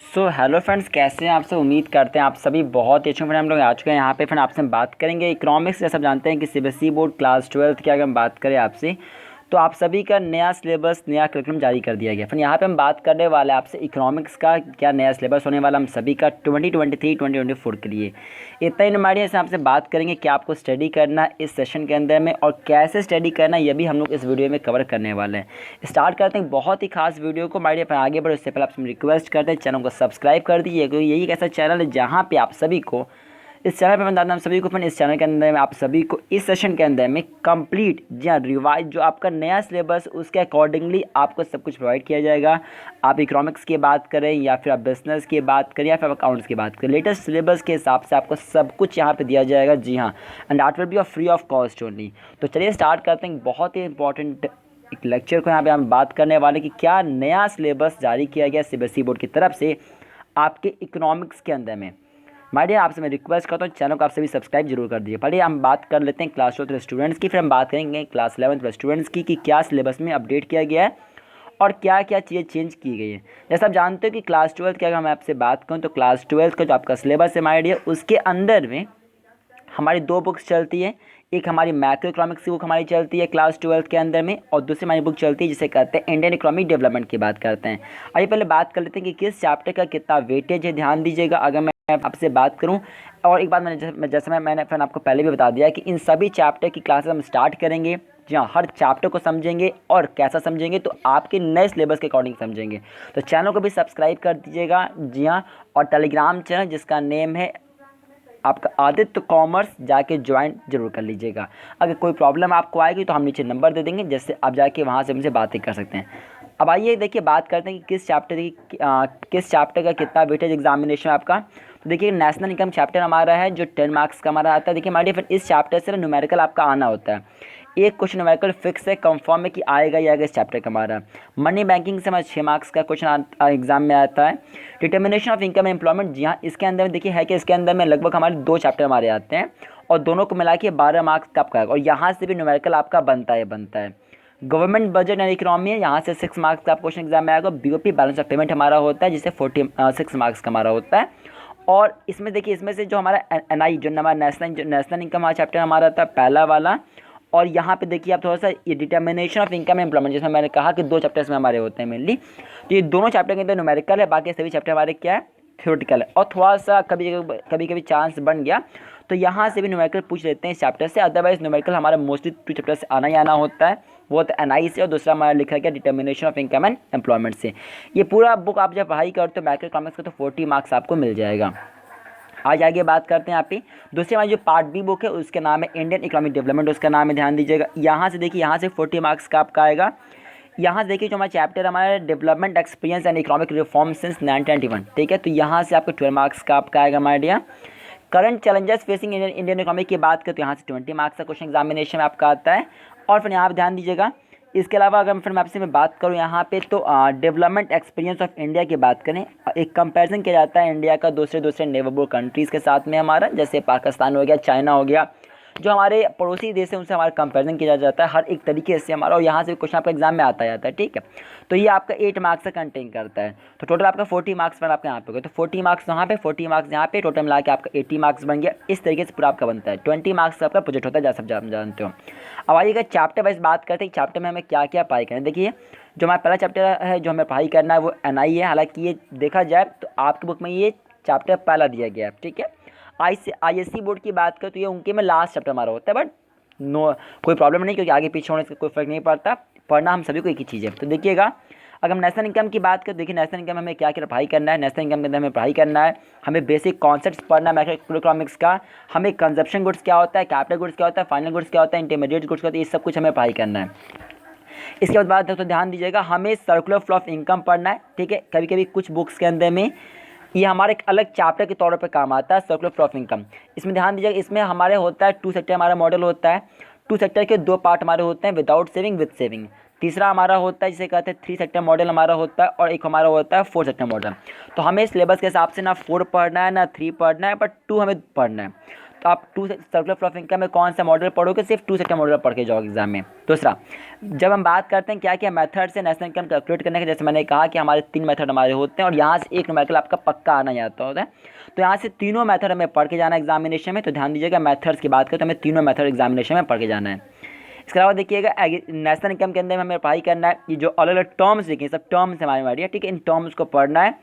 Hello friends, कैसे हैं आप सब। उम्मीद करते हैं आप सभी बहुत ही अच्छे फ्रेंड। हम लोग आ चुके हैं यहाँ पे। फ्रेंड आपसे हम बात करेंगे इकोनॉमिक्स। जैसे आप जानते हैं कि सीबीएसई बोर्ड क्लास 12 की अगर हम बात करें आपसे, तो आप सभी का नया सिलेबस, नया करिकुलम जारी कर दिया गया। फिर यहाँ पे हम बात करने वाले हैं आपसे इकोनॉमिक्स का क्या नया सिलेबस होने वाला हम सभी का 2023-2024 के लिए। इतना ही हमारे से आपसे बात करेंगे कि आपको स्टडी करना है इस सेशन के अंदर में और कैसे स्टडी करना है, ये भी हम लोग इस वीडियो में कवर करने वाले हैं। स्टार्ट करते हैं बहुत ही खास वीडियो को। हमारे आगे बढ़े उससे पहले आपसे रिक्वेस्ट करते हैं चैनल को सब्सक्राइब कर दीजिए, क्योंकि यही एक ऐसा चैनल है जहाँ पे आप सभी को इस चैनल पे मैं बताता हूँ सभी को। इस चैनल के अंदर में आप सभी को इस सेशन के अंदर में कंप्लीट जी हाँ रिवाइज जो आपका नया सिलेबस उसके अकॉर्डिंगली आपको सब कुछ प्रोवाइड किया जाएगा। आप इकोनॉमिक्स की बात करें या फिर आप बिजनेस की बात करें या फिर आप अकाउंट्स की बात करें, लेटेस्ट सिलेबस के हिसाब से आपको सब कुछ यहाँ पे दिया जाएगा। जी हाँ, and that will be free of cost only. तो चलिए स्टार्ट करते हैं बहुत ही इंपॉर्टेंट एक लेक्चर को। यहाँ पे हम बात करने वाले कि क्या नया सिलेबस जारी किया गया सीबीएसई बोर्ड की तरफ से आपके इकोनॉमिक्स के अंदर में। माय डियर, आपसे मैं रिक्वेस्ट करता हूँ चैनल को आप सभी सब्सक्राइब जरूर कर दीजिए। पहले हम बात कर लेते हैं क्लास 12 स्टूडेंट्स की, फिर हम बात करेंगे क्लास 11 स्टूडेंट्स की कि क्या सिलेबस में अपडेट किया गया है और क्या क्या चीज़ें चेंज की गई है। जैसा आप जानते हो कि क्लास 12 की अगर मैं आपसे बात करूँ तो क्लास 12 का जो आपका सिलेबस है माय डियर, उसके अंदर में हमारी दो बुक्स चलती है। एक हमारी मैक्रो इकोनॉमिक्स की बुक हमारी चलती है क्लास 12 के अंदर में, और दूसरी हमारी बुक चलती है जिसे कहते हैं इंडियन इकोनॉमिक डेवलपमेंट की बात करते हैं। आइए पहले बात कर लेते हैं कि किस चैप्टर का कितना वेटेज है। ध्यान दीजिएगा, अगर मैं आपसे बात करूं, और एक बात मैंने फ्रेंड आपको पहले भी बता दिया कि इन सभी चैप्टर की क्लासेस हम स्टार्ट करेंगे। जी हाँ, हर चैप्टर को समझेंगे और कैसा समझेंगे तो आपके नए सिलेबस के अकॉर्डिंग समझेंगे। तो चैनल को भी सब्सक्राइब कर दीजिएगा। जी हाँ, और टेलीग्राम चैनल जिसका नेम है आपका आदित्य कॉमर्स, जाके ज्वाइन जरूर कर लीजिएगा। अगर कोई प्रॉब्लम आपको आएगी तो हम नीचे नंबर दे देंगे, जिससे आप जाके वहाँ से हमसे बातें कर सकते हैं। अब आइए देखिए बात करते हैं कि किस चैप्टर का कितना वेटेज एग्जामिनेशन आपका। तो देखिए नेशनल इनकम चैप्टर हमारा है जो 10 मार्क्स का हमारा आता है। देखिए हमारे फिर इस चैप्टर से न्यूमेरिकल आपका आना होता है। एक क्वेश्चन न्यूमेरिकल फिक्स है, कंफर्म है कि आएगा ही आएगा इस चैप्टर का हमारा। मनी बैंकिंग से हमारा 6 मार्क्स का क्वेश्चन एग्जाम में आता है। डिटर्मिनेशन ऑफ इनकम एम्प्लॉयमेंट, जी हाँ, इसके अंदर में देखिए है कि इसके अंदर में लगभग हमारे 2 चैप्टर हमारे आते हैं और दोनों को मिला के 12 मार्क्स का आपका आएगा, और यहाँ से भी न्यूमेरिकल आपका बनता है। गवर्नमेंट बजट एंड इकोनॉमी है, यहाँ से 6 मार्क्स का क्वेश्चन एग्जाम में आएगा। बीओपी बैलेंस ऑफ पेमेंट हमारा होता है जिसे 46 मार्क्स का हमारा होता है। और इसमें देखिए इसमें से जो हमारा एनआई जो हमारा नेशनल इनकम हमारा चैप्टर हमारा था पहला वाला। और यहाँ पे देखिए आप थोड़ा सा ये डिटर्मिनेशन ऑफ इनकम एम्प्लॉयमेंट, जिसमें मैंने कहा कि 2 चैप्टर्स में हमारे होते हैं मेनली। तो ये दोनों चैप्टर के अंदर न्यूमेरिकल है, बाकी सभी चैप्टर हमारे क्या है, थ्योरेटिकल है। और थोड़ा सा कभी चांस बन गया तो यहाँ से भी न्यूमेरिकल पूछ लेते हैं इस चैप्टर से। अदरवाइज न्यूमेरिकल हमारा मोस्टली 2 चैप्टर से आना ही आना होता है, वो तो एनआई से और दूसरा हमारा लिखा गया determination of income and employment से। ये पूरा बुक आप जब पढ़ाई करते हो मैक्रो इकोनॉमिक्स का तो 40 मार्क्स आपको मिल जाएगा। आज आगे बात करते हैं यहाँ पे दूसरी हमारी जो पार्ट बी बुक है उसका नाम है इंडियन इकोनॉमिक डेवलपमेंट, उसका नाम है, ध्यान दीजिएगा। यहाँ से देखिए यहाँ से 40 मार्क्स का आपका आएगा। यहाँ से देखिए जो हमारा चैप्टर हमारा development experience and economic reform since 1991, ठीक है। तो यहाँ से आपको 12 मार्क्स का आपका आएगा हमारे India. Current challenges facing Indian economy की बात करें तो यहाँ से 20 मार्क्स का क्वेश्चन एग्जामिनेशन में आपका आता है। और फिर यहाँ पर ध्यान दीजिएगा, इसके अलावा अगर फिर मैं आपसे बात करूँ यहाँ पे तो डेवलपमेंट एक्सपीरियंस ऑफ इंडिया की बात करें, एक कंपैरिजन किया जाता है इंडिया का दूसरे नेबरहुड कंट्रीज़ के साथ में हमारा, जैसे पाकिस्तान हो गया, चाइना हो गया, जो हमारे पड़ोसी देश है उनसे हमारा कंपैरिजन किया जाता है हर एक तरीके से हमारा। और यहाँ से क्वेश्चन आपका एग्जाम में आता जाता है, ठीक है। तो ये आपका 8 मार्क्स का कंटेन करता है। तो टोटल आपका 40 मार्क्स पर आपका यहाँ पे हो गया। तो 40 मार्क्स यहाँ पे, 40 मार्क्स यहाँ पे, टोटल मिला के आपका 80 मार्क्स बन गया। इस तरीके से पूरा आपका बनता है। 20 मार्क्स का आपका प्रोजेक्ट होता है, जैसा आप जानते हो। अब आइएगा चैप्टर वाइज बात करते हैं, चैप्टर में हमें क्या क्या पढ़ाई करना है। देखिए जो हमारा पहला चैप्टर है जो हमें पढ़ाई करना है वो एनआई है। हालांकि ये देखा जाए तो आपकी बुक में ये चैप्टर पहला दिया गया है, ठीक है। आईएससी बोर्ड की बात करें तो ये उनके में लास्ट चैप्टर हमारा होता है, बट नो कोई प्रॉब्लम नहीं, क्योंकि आगे पीछे होने से कोई फर्क नहीं पड़ता। पढ़ना हम सभी को एक ही चीज़ है। तो देखिएगा अगर हम नेशनल इनकम की बात करें, देखिए नेशनल इनकम में हमें क्या क्या पढ़ाई करना है। नेशनल इनकम के अंदर हमें पढ़ाई करना है, हमें बेसिक कॉन्सेप्ट्स पढ़ना है मैक्रो इकोनॉमिक्स का, हमें कंजप्शन गुड्स क्या होता है, कैपिटल गुड्स क्या होता है, फाइनल गुड्स क्या होता है, इंटरमीडिएट गुड्स क्या होता है, ये सब कुछ हमें पढ़ाई करना है। इसके बाद बात तो ध्यान दीजिएगा, हमें सर्कुलर फ्लो ऑफ इनकम पढ़ना है, ठीक है। कभी कभी कुछ बुक्स के अंदर में ये हमारे एक अलग चैप्टर के तौर पे काम आता है, सर्कुलर फ्लो ऑफ इनकम। इसमें ध्यान दीजिएगा, इसमें हमारे होता है 2 सेक्टर हमारा मॉडल होता है। 2 सेक्टर के 2 पार्ट हमारे होते हैं, विदाउट सेविंग, विद सेविंग। तीसरा हमारा होता है जिसे कहते हैं 3 सेक्टर मॉडल हमारा होता है, और एक हमारा होता है 4 सेक्टर मॉडल। तो हमें सिलेबस के हिसाब से ना 4 पढ़ना है ना 3 पढ़ना है, बट 2 हमें पढ़ना है। तो आप two circular flow of income में कौन सा मॉडल पढ़ोगे, सिर्फ टू सेक्टर मॉडल पढ़ के जाओगे एग्जाम में। दूसरा, जब हम बात करते हैं क्या क्या मेथड से नेशनल इनकम कैलकुलेट करने के, जैसे मैंने कहा कि हमारे 3 मेथड हमारे होते हैं और यहाँ से एक न्यूमेरिकल आपका पक्का आना जाता होता है। तो यहाँ से तीनों मेथड हमें पढ़ के जाना है एग्जामिनेशन में। तो ध्यान दीजिएगा, मेथड्स की बात करें तो हमें तीनों मेथड एग्जामिनेशन में पढ़ के जाना है। इसके अलावा देखिएगा, नेशनल इनकम के अंदर में हमें पढ़ाई करना है, ये जो अलग अलग टर्म्स देखिए सब टर्म्स हमारे मारिए, ठीक है, इन टर्म्स को पढ़ना है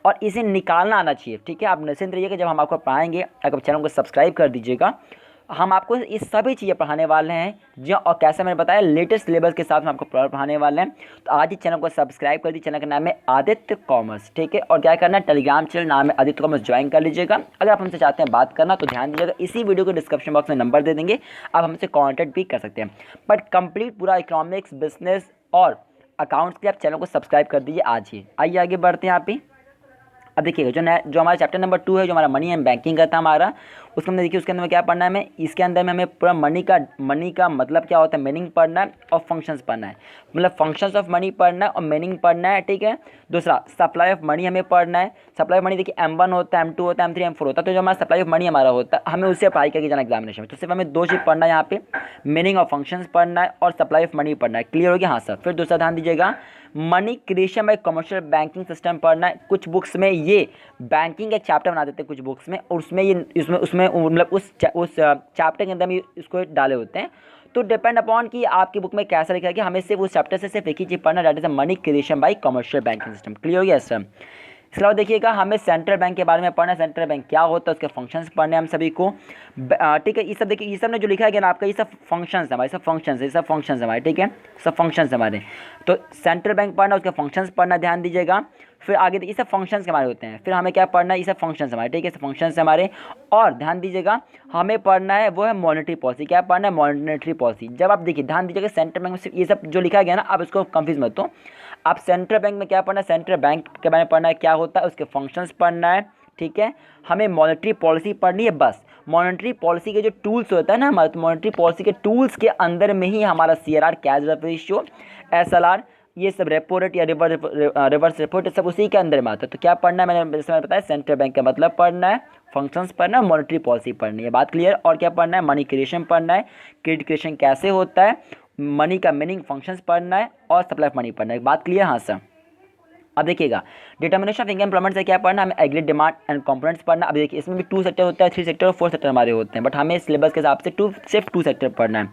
और इसे निकालना आना चाहिए, ठीक है। आप निश्चिंत रहिएगा, जब हम आपको पढ़ाएंगे, अगर चैनल को सब्सक्राइब कर दीजिएगा, हम आपको ये सभी चीज़ें पढ़ाने वाले हैं जो, और कैसे मैंने बताया लेटेस्ट सिलेबस के साथ हम आपको पढ़ाने वाले हैं। तो आज ही चैनल को सब्सक्राइब कर दीजिए। चैनल का नाम है आदित्य कॉमर्स, ठीक है। और क्या करना है, टेलीग्राम चैनल नाम है आदित्य कॉमर्स, ज्वाइन कर लीजिएगा। अगर आप हमसे चाहते हैं बात करना तो ध्यान दीजिएगा, इसी वीडियो के डिस्क्रिप्शन बॉक्स में नंबर दे देंगे, आप हमसे कॉन्टैक्ट भी कर सकते हैं। बट कंप्लीट पूरा इकोनॉमिक्स, बिजनेस और अकाउंट्स के आप चैनल को सब्सक्राइब कर दीजिए आज ही। आइए आगे बढ़ते हैं यहाँ पे। अब देखिएगा, जो हमारा चैप्टर नंबर 2 है, जो हमारा मनी एंड बैंकिंग का था हमारा, उसके अंदर देखिए, उसके अंदर में क्या पढ़ना है हमें, इसके अंदर में हमें पूरा मनी का मतलब क्या होता है, मीनिंग पढ़ना है और फंक्शंस पढ़ना है, मतलब फंक्शंस ऑफ मनी पढ़ना है और मीनिंग पढ़ना है, ठीक है। दूसरा, सप्लाई ऑफ मनी हमें पढ़ना है। सप्लाई ऑफ मनी देखिए M1 होता है, M2 होता है, M3 M4 होता है। तो जो हमारा सप्लाई ऑफ मनी हमारा होता है, हमें उससे अप्लाई करके जाना एग्जामिनेशन में। तो सिर्फ हमें 2 चीज़ पढ़ना है यहाँ पे, मीनिंग ऑफ फंक्शंस पढ़ना है और सप्लाई ऑफ मनी पढ़ना है। क्लियर हो गया? हाँ सर। फिर दूसरा ध्यान दीजिएगा, money creation bye commercial banking system पढ़ना है। कुछ बुक्स में ये बैंकिंग का चैप्टर बना देते हैं, कुछ बुक्स में, और उसमें ये उसमें मतलब उस चैप्टर के अंदर में इसको डाले होते हैं। तो डिपेंड अपॉन कि आपकी बुक में कैसा लिखा है कि हमें सिर्फ उस चैप्टर से सिर्फ एक ही चीज़ पढ़ना, that is money creation bye commercial banking system. Clear हो गया सर? इसके अलावा देखिएगा, हमें सेंट्रल बैंक के बारे में पढ़ना है, सेंट्रल बैंक क्या होता है, उसके फंक्शंस पढ़ने हैं हम सभी को, ठीक है। ये सब देखिए, ये सब ने जो लिखा है ना आपका, ये सब फंक्शंस हमारे, सब फंक्शंस, ये सब फंक्शंस हमारे, ठीक है, सब फंक्शंस हमारे। तो सेंट्रल बैंक पढ़ना, उसके फंक्शंस पढ़ना, ध्यान दीजिएगा। फिर आगे देखिए, सब फंक्शंस हमारे होते हैं। फिर हमें क्या पढ़ना है, ये सब फंक्शंस हमारे, ठीक है, सब फंक्शंस हमारे। और ध्यान दीजिएगा, हमें पढ़ना है वो है मॉनेटरी पॉलिसी। क्या पढ़ना है? Monetary policy. जब आप देखिए, ध्यान दीजिएगा, सेंट्रल बैंक में सिर्फ ये सब जो लिखा गया ना, आप इसको कंफ्यूज मत हो। आप सेंट्रल बैंक में क्या पढ़ना है, सेंट्रल बैंक के बारे में पढ़ना है, क्या होता है, उसके फंक्शंस पढ़ना है, ठीक है। हमें मॉनेटरी पॉलिसी पढ़नी है बस। मॉनेटरी पॉलिसी के जो टूल्स होता है ना हमारे, तो मॉनेटरी पॉलिसी के टूल्स के अंदर में ही हमारा CRR, cash reserve ratio, SLR, ये सब रेपो रेट या रिवर्स रेपो रेट, सब उसी के अंदर में आता है। तो क्या पढ़ना है, मैंने जैसे मैंने बताया, सेंट्रल बैंक का मतलब पढ़ना है, फंक्शंस पढ़ना है, मॉनेटरी पॉलिसी पढ़नी है, बात क्लियर। और क्या पढ़ना है, मनी क्रिएशन पढ़ना है, क्रेडिट क्रिएशन कैसे होता है, मनी का मीनिंग, फंक्शंस पढ़ना है और सप्लाई ऑफ मनी पढ़ना है, बात क्लियर? हाँ सर। अब देखिएगा, डिटर्मिनेशन ऑफ इनकम एम्प्लॉयमेंट से क्या पढ़ना है, हमें एग्रीगेट डिमांड एंड कंपोनेंट्स पढ़ना। अब देखिए, इसमें भी 2 सेक्टर होता है, 3 सेक्टर और 4 सेक्टर हमारे होते हैं, बट हमें सिलेबस के हिसाब से सिर्फ 2 सेक्टर पढ़ना है।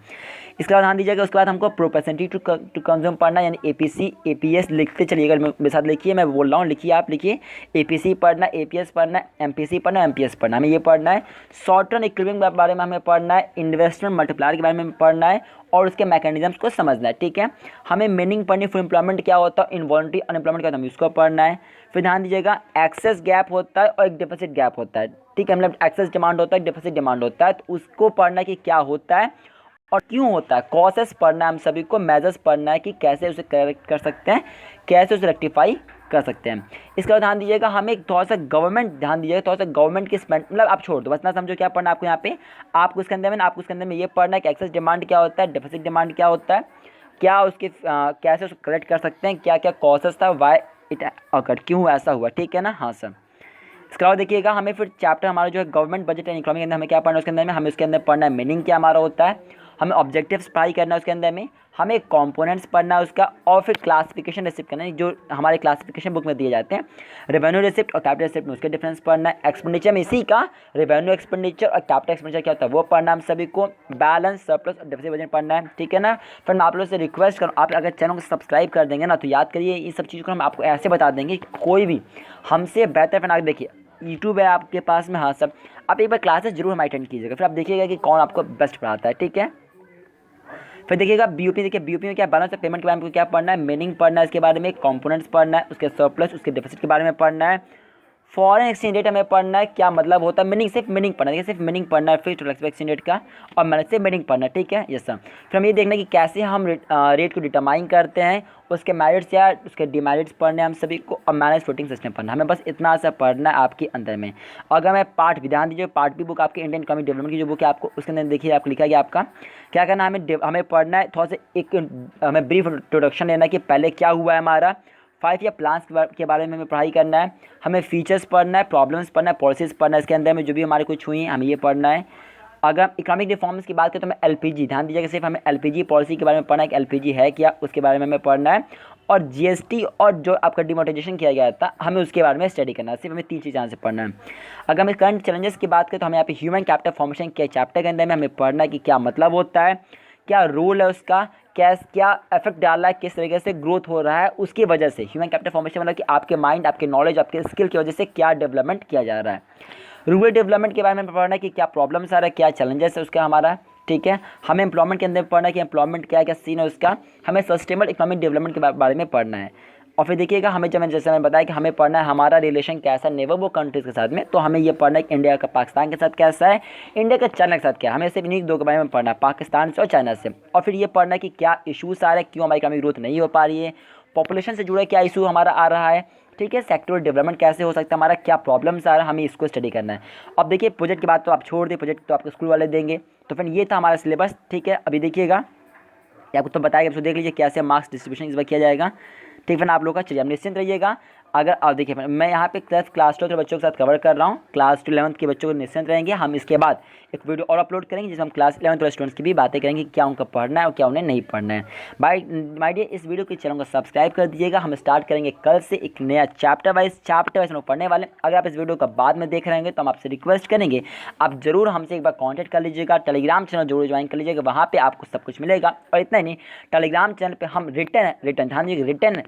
इसके बाद ध्यान दीजिएगा, उसके बाद हमको प्रोपेंसिटी टू कंज्यूम पढ़ना है, यानी APC APS लिखते चलिएगा, मेरे साथ लिखिए, मैं बोल रहा हूँ, लिखिए, आप लिखिए। APC पढ़ना, APS पढ़ना, MPC पढ़ना, MPS पढ़ना, हमें ये पढ़ना है। शॉर्ट टर्म इक्विलिब्रियम के बारे में हमें पढ़ना है, इन्वेस्टमेंट मल्टीप्लायर के बारे में पढ़ना है और उसके मैकेनिज्म्स को समझना है, ठीक है। हमें मीनिंग पढ़नी, फुल एम्प्लॉयमेंट क्या होता है, इनवॉलंटरी अनएम्प्लॉयमेंट क्या होता है, हमें उसको पढ़ना है। फिर ध्यान दीजिएगा, एक्सेस गैप होता है और एक डिफिसिट गैप होता है, ठीक है, मतलब एक्सेस डिमांड होता है, डिफिसिट डिमांड होता है, तो उसको पढ़ना कि क्या होता है और क्यों होता है। कॉसेस पढ़ना है हम सभी को, मेजर्स पढ़ना है कि कैसे उसे करेक्ट कर सकते हैं, कैसे उसे रेक्टिफाई कर सकते हैं। इसके बाद ध्यान दीजिएगा, हमें थोड़ा सा गवर्नमेंट, ध्यान दीजिएगा थोड़ा सा गवर्नमेंट की स्पेंड, मतलब आप छोड़ दो, बस ना समझो क्या पढ़ना है आपको यहाँ पे। आपको इसके अंदर में ये पढ़ना है कि एक्सेस डिमांड क्या होता है, डिफिसिट डिमांड क्या होता है, क्या उसके कैसे उसको करेक्ट कर सकते हैं, क्या क्या कॉसेस था, वाई इट अकर्ड, क्यों ऐसा हुआ, ठीक है ना? हाँ सर। इसके अलावा देखिएगा, हमें फिर चैप्टर हमारा जो है गवर्नमेंट बजट एंड इकोनॉमी के अंदर हमें क्या पढ़ना है, उसके अंदर में हमें उसके अंदर पढ़ना है मीनिंग क्या हमारा होता है, हमें ऑब्जेक्टिव्स पढ़ाई करना है उसके अंदर में, हमें कंपोनेंट्स पढ़ना है उसका, और फिर क्लासिफिकेशन रिसिप्ट करना है जो हमारे क्लासिफिकेशन बुक में दिए जाते हैं। रेवेन्यू रिसिप्ट और कैपिटल रिसिप्ट में उसके डिफरेंस पढ़ना है। एक्सपेंडिचर में इसी का रेवेन्यू एक्सपेंडिचर और कैपिटल एक्सपेंडिचर क्या होता है वो पढ़ना हम सभी को। बैलेंस, सरप्लस और डेफिसिट बजट पढ़ना है, ठीक है ना। फिर मैं आप लोगों से रिक्वेस्ट करूँ, आप अगर चैनल को सब्सक्राइब कर देंगे ना, तो याद करिए इस सब चीज़ को हम आपको ऐसे बता देंगे कि कोई भी हमसे बेहतर फैन, देखिए यूट्यूब है आपके पास में, हाँ सब, आप एक बार क्लासेस जरूर हमारी अटेंड कीजिएगा, फिर आप देखिएगा कि कौन आपको बेस्ट पढ़ाता है, ठीक है। फिर देखिएगा BOP, देखिए BOP में क्या बैलेंस ऑफ पेमेंट के बारे में क्या पढ़ना है, मीनिंग पढ़ना है इसके बारे में, कंपोनेंट्स पढ़ना है, उसके सरप्लस, उसके डेफिसिट के बारे में पढ़ना है। फॉरेन एक्सचेंज रेट हमें पढ़ना है, क्या मतलब होता है, मीनिंग, सिर्फ मीनिंग पढ़ना है, सिर्फ मीनिंग पढ़ना है, फिर टोटल एक्सचेंज रेट का और मैंने से मीनिंग पढ़ना है, ठीक है, यस सर। फिर हम ये देखना है कि कैसे हम रेट को डिटरमाइन करते हैं, उसके मेरिट्स या उसके डिमेरिट्स पढ़ने हैं हम सभी को, और मैनेज फ्लोटिंग सिस्टम पढ़ना है, हमें बस इतना सा पढ़ना है आपके अंदर में। अगर मैं पार्ट भी, ध्यान दीजिए, पार्ट भी बुक आपके इंडियन इकोनॉमिक डेवलपमेंट की जो बुक है आपको, उसके अंदर देखिए आपको लिखा गया आपका क्या करना है, हमें पढ़ना है थोड़ा सा, एक हमें ब्रीफ इंट्रोडक्शन लेना कि पहले क्या हुआ है हमारा, 5 ईयर प्लान्स के बारे में हमें पढ़ाई करना है, हमें फीचर्स पढ़ना है, प्रॉब्लम्स पढ़ना है, पॉलिसीज़ पढ़ना है, इसके अंदर में जो भी हमारे कुछ हुई हैं हमें ये पढ़ना है। अगर इकोनॉमिक रिफॉर्म्स की बात करें तो हमें एलपीजी, ध्यान दीजिएगा, सिर्फ हमें एलपीजी पॉलिसी के बारे में पढ़ना है कि एलपीजी है क्या, उसके बारे में हमें पढ़ना है। और जीएसटी और जो आपका डिमोनेटाइजेशन किया गया था हमें उसके बारे में स्टडी करना है। सिर्फ हमें 3 चीज़ यहाँ से पढ़ना है। अगर हमें करंट चैलेंजेस की बात करें तो हमें यहाँ पे ह्यूमन कैपिटल फॉर्मेशन के चैप्टर के अंदर में हमें पढ़ना है कि क्या मतलब होता है, क्या रोल है उसका, क्या इफेक्ट डाल रहा है, किस तरीके से ग्रोथ हो रहा है उसकी वजह से। ह्यूमन कैपिटल फॉर्मेशन मतलब कि आपके माइंड, आपके नॉलेज, आपके स्किल की वजह से क्या डेवलपमेंट किया जा रहा है। रूरल डेवलपमेंट के बारे में पढ़ना है कि क्या प्रॉब्लम्स आ रहा है, क्या चैलेंजेस है उसका हमारा, ठीक है। हमें एम्प्लॉयमेंट के अंदर पढ़ना है कि एम्प्लॉयमेंट क्या क्या सीन है उसका। हमें सस्टेनेबल इकोनॉमिक डेवलपमेंट के बारे में पढ़ना है। और फिर देखिएगा हमें जब जैसे मैंने बताया कि हमें पढ़ना है हमारा रिलेशन कैसा नेबरहुड कंट्रीज़ के साथ में, तो हमें ये पढ़ना है कि इंडिया का पाकिस्तान के साथ कैसा है, इंडिया का चाइना के साथ क्या है। हमें सिर्फ इन्हीं 2 के बारे में पढ़ना है, पाकिस्तान से और चाइना से। और फिर ये पढ़ना है कि क्या इशूज़ आ रहे हैं, क्यों हमारी इकोनॉमिक ग्रोथ नहीं हो पा रही है, पॉपुलेशन से जुड़े क्या इशू हमारा आ रहा है, ठीक है, सेक्टोरल डेवलपमेंट कैसे हो सकता है, हमारा क्या प्रॉब्लम्स आ रहा है, हमें इसको स्टडी करना है। अब देखिए प्रोजेक्ट की बात तो आप छोड़ दें, प्रोजेक्ट तो आपके स्कूल वाले देंगे। तो फिर ये था हमारा सिलेबस, ठीक है। अभी देखिएगा आपको तो बताया, आपको देख लीजिए कैसे मार्क्स डिस्ट्रीब्यूशन इस बार किया जाएगा, ठीक है ना। आप लोग का चलिए, आप निश्चिंत रहिएगा। अगर आप देखिए मैं यहाँ पे क्लास 12 के बच्चों के साथ कवर कर रहा हूँ, क्लास 11th के बच्चों को निश्चिंत रहेंगे। हम इसके बाद एक वीडियो और अपलोड करेंगे जिसमें हम क्लास 11th वाले स्टूडेंट्स की भी बातें करेंगे, क्या उनको पढ़ना है और क्या उन्हें नहीं पढ़ना है। माय डियर, इस वीडियो के चैनल को सब्सक्राइब कर दीजिएगा। हम स्टार्ट करेंगे कल से एक नया चैप्टर वाइज हम लोग पढ़ने वाले। अगर आप इस वीडियो का बाद में देख रहे होंगे तो हम आपसे रिक्वेस्ट करेंगे आप जरूर हमसे एक बार कॉन्टैक्ट कर लीजिएगा, टेलीग्राम चैनल जरूर ज्वाइन कर लीजिएगा, वहाँ पर आपको सब कुछ मिलेगा। और इतना ही नहीं, टेलीग्राम चैनल पर हम रिटर्न ध्यान दीजिए, रिटर्न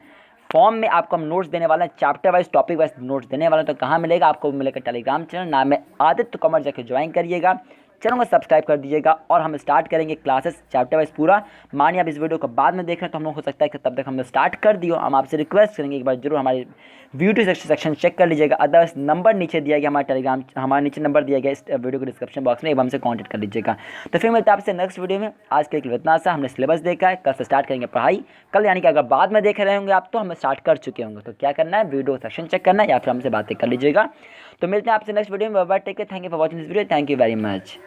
फॉर्म में आपको हम नोट्स देने वाले हैं, chapter wise topic wise notes देने वाले हैं। तो कहाँ मिलेगा आपको, मिलेगा टेलीग्राम चैनल, नाम है आदित्य कॉमर्स, जाकर ज्वाइन करिएगा, चैनल को सब्सक्राइब कर दीजिएगा। और हम स्टार्ट करेंगे क्लासेस चैप्टर वाइज पूरा। मानिए आप इस वीडियो को बाद में देख रहे हैं तो हम लोग हो सकता है कि तब तक हम स्टार्ट कर दियो। हम आपसे रिक्वेस्ट करेंगे एक बार जरूर हमारे वीडियो सेक्शन चेक कर लीजिएगा। अदर्स नंबर नीचे दिया गया, हमारा टेलीग्राम हमारे नीचे नंबर दिया गया इस वीडियो के डिस्क्रिप्शन बॉक्स में, एक बार हमसे कॉन्टैक्ट कर लीजिएगा। तो फिर मिलते हैं आपसे नेक्स्ट वीडियो में। आज के लिए इतना सा, हमने सिलेबस देखा है, कल से स्टार्ट करेंगे पढ़ाई। कल यानी कि अगर बाद में देख रहे होंगे आप तो हम स्टार्ट कर चुके होंगे, तो क्या करना है, वीडियो सेक्शन चेक करना है या फिर हमसे बातें कर लीजिएगा। तो मिलते हैं आपसे नेक्स्ट वीडियो में। Bye bye, take care, thank you for watching this video, thank you very much.